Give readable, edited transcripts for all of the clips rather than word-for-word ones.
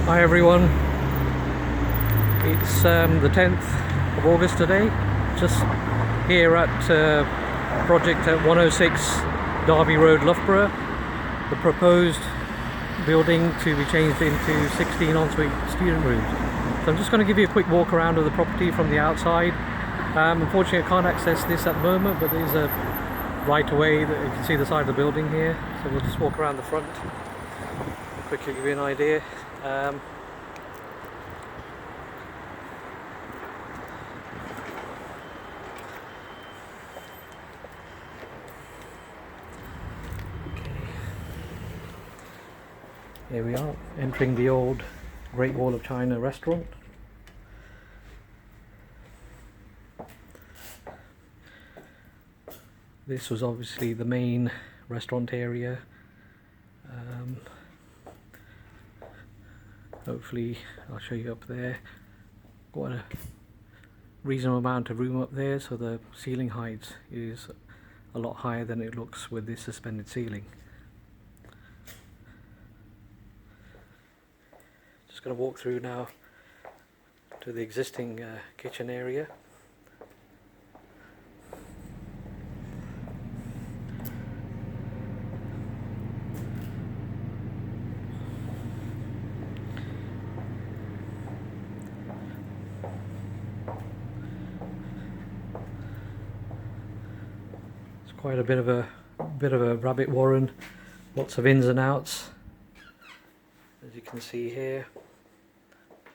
Hi everyone, it's the 10th of August today, just here at project at 106 Derby Road, Loughborough, the proposed building to be changed into 16 ensuite student rooms. So I'm just going to give you a quick walk around of the property from the outside. Unfortunately I can't access this at the moment, but there's a right away that you can see the side of the building here, so we'll just walk around the front, quickly give you an idea. Here we are, entering the old Great Wall of China restaurant. This was obviously the main restaurant area. Hopefully I'll show you up there. Got a reasonable amount of room up there, so the ceiling height is a lot higher than it looks with this suspended ceiling. Just going to walk through now to the existing kitchen area. It's quite a bit of a rabbit warren, lots of ins and outs, as you can see here.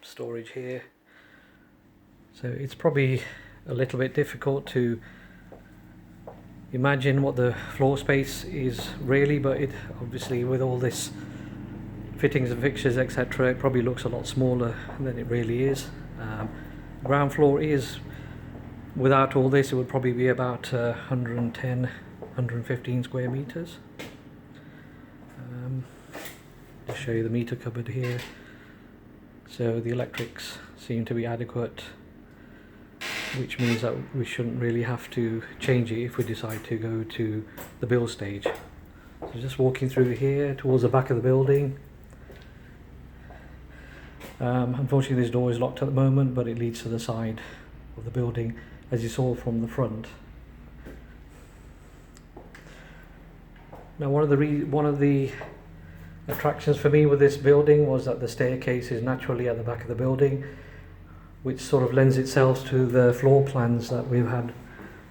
Storage here, so it's probably a little bit difficult to imagine what the floor space is really, but it obviously, with all this fittings and fixtures etc., it probably looks a lot smaller than it really is. Ground floor is, without all this, it would probably be about 110-115 square meters. Just show you the meter cupboard here. So the electrics seem to be adequate, which means that we shouldn't really have to change it if we decide to go to the build stage. So just walking through here towards the back of the building. Unfortunately this door is locked at the moment, but it leads to the side of the building, as you saw from the front. Now one of the attractions for me with this building was that the staircase is naturally at the back of the building, which sort of lends itself to the floor plans that we've had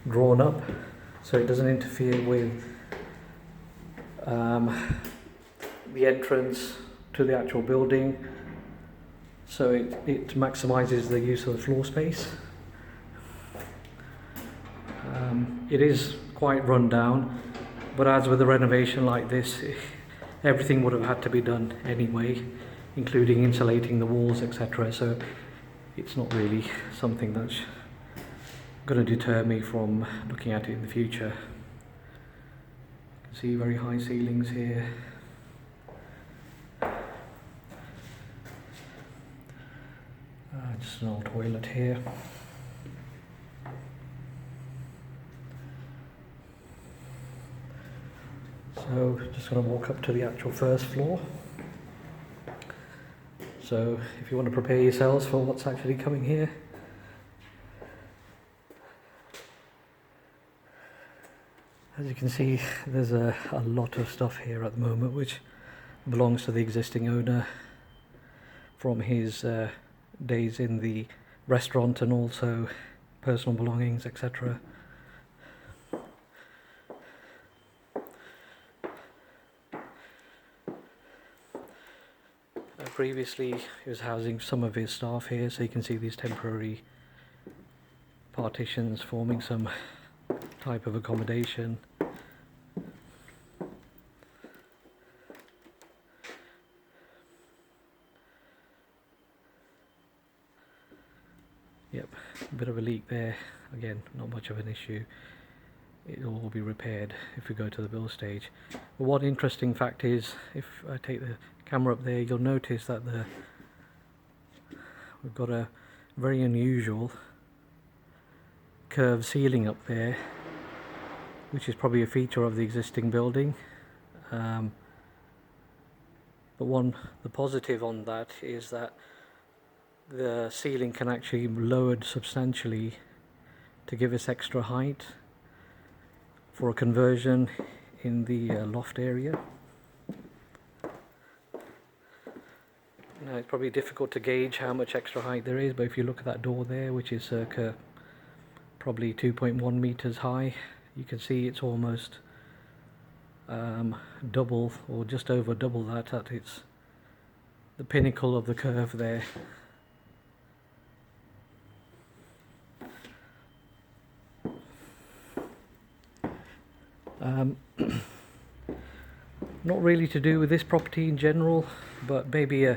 drawn up, so it doesn't interfere with the entrance to the actual building, so it maximizes the use of the floor space. It is quite run down, but as with a renovation like this, everything would have had to be done anyway, including insulating the walls etc., so it's not really something that's going to deter me from looking at it in the future. You can see very high ceilings here. Just an old toilet here. So just going to walk up to the actual first floor. So if you want to prepare yourselves for what's actually coming here. As you can see, there's a lot of stuff here at the moment which belongs to the existing owner from his days in the restaurant, and also personal belongings etc. Previously he was housing some of his staff here, so you can see these temporary partitions forming some type of accommodation. Yep, a bit of a leak there. Again, not much of an issue. It'll all be repaired if we go to the build stage. But one interesting fact is, if I take the camera up there, you'll notice that we've got a very unusual curved ceiling up there, which is probably a feature of the existing building. But But the positive on that is that the ceiling can actually be lowered substantially to give us extra height for a conversion in the loft area. Now it's probably difficult to gauge how much extra height there is, but if you look at that door there, which is circa probably 2.1 meters high, you can see it's almost double or just over double that at the pinnacle of the curve there. Not really to do with this property in general, but maybe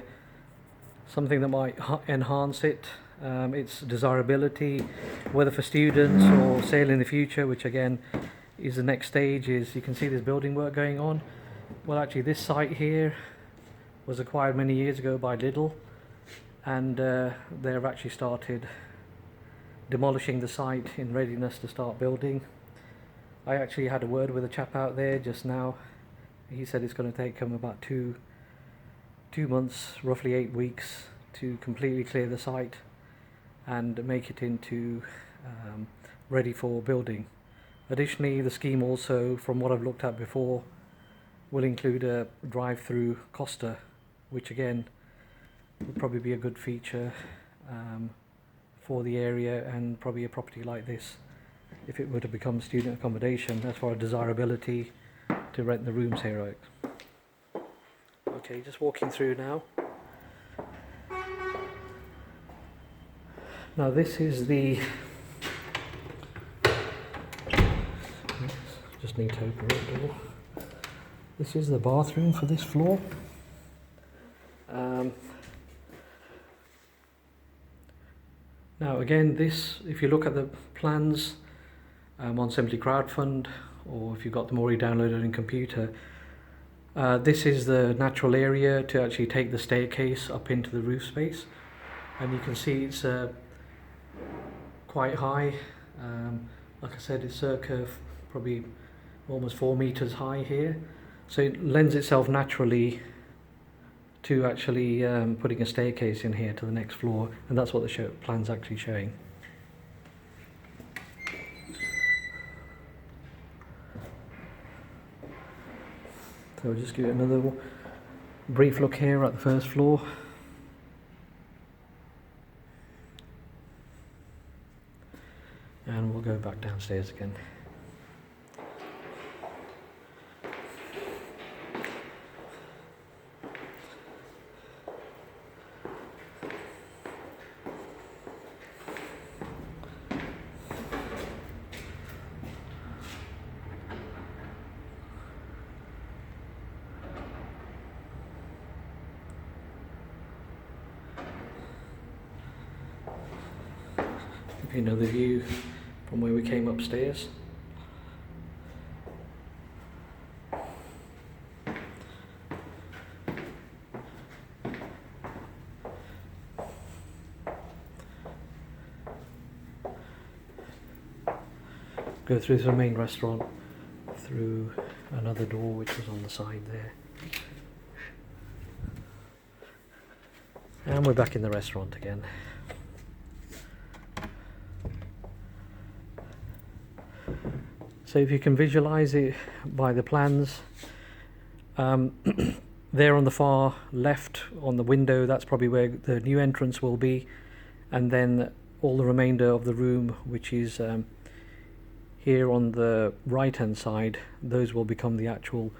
something that might enhance it, its desirability, whether for students or sale in the future, which again is the next stage. Is you can see there's building work going on. Well, actually this site here was acquired many years ago by Lidl, and they've actually started demolishing the site in readiness to start building. I actually had a word with a chap out there just now. He said it's going to take him about two months, roughly 8 weeks, to completely clear the site and make it into ready for building. Additionally, the scheme also, from what I've looked at before, will include a drive-through Costa, which again would probably be a good feature for the area, and probably a property like this, if it were to become student accommodation, as far as desirability to rent the rooms here out. Okay, just walking through now. Now this is the, just need to open the door. This is the bathroom for this floor. Now again, this, if you look at the plans on Simply Crowdfund, or if you've got them already downloaded in computer, this is the natural area to actually take the staircase up into the roof space, and you can see it's quite high. Like I said, it's circa probably almost 4 meters high here, so it lends itself naturally to actually putting a staircase in here to the next floor, and that's what the plan's actually showing. So we'll just give it another brief look here at the first floor. And we'll go back downstairs again. Give you another view from where we came upstairs. Go through the main restaurant, through another door which was on the side there. And we're back in the restaurant again. So if you can visualize it by the plans, there on the far left on the window, that's probably where the new entrance will be, and then all the remainder of the room, which is here on the right hand side, those will become the actual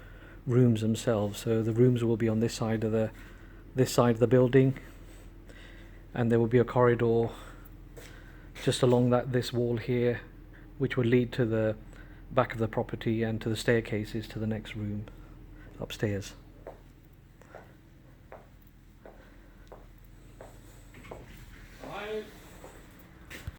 rooms themselves. So the rooms will be on this side of the building, and there will be a corridor just along this wall here, which will lead to the back of the property and to the staircases to the next room upstairs.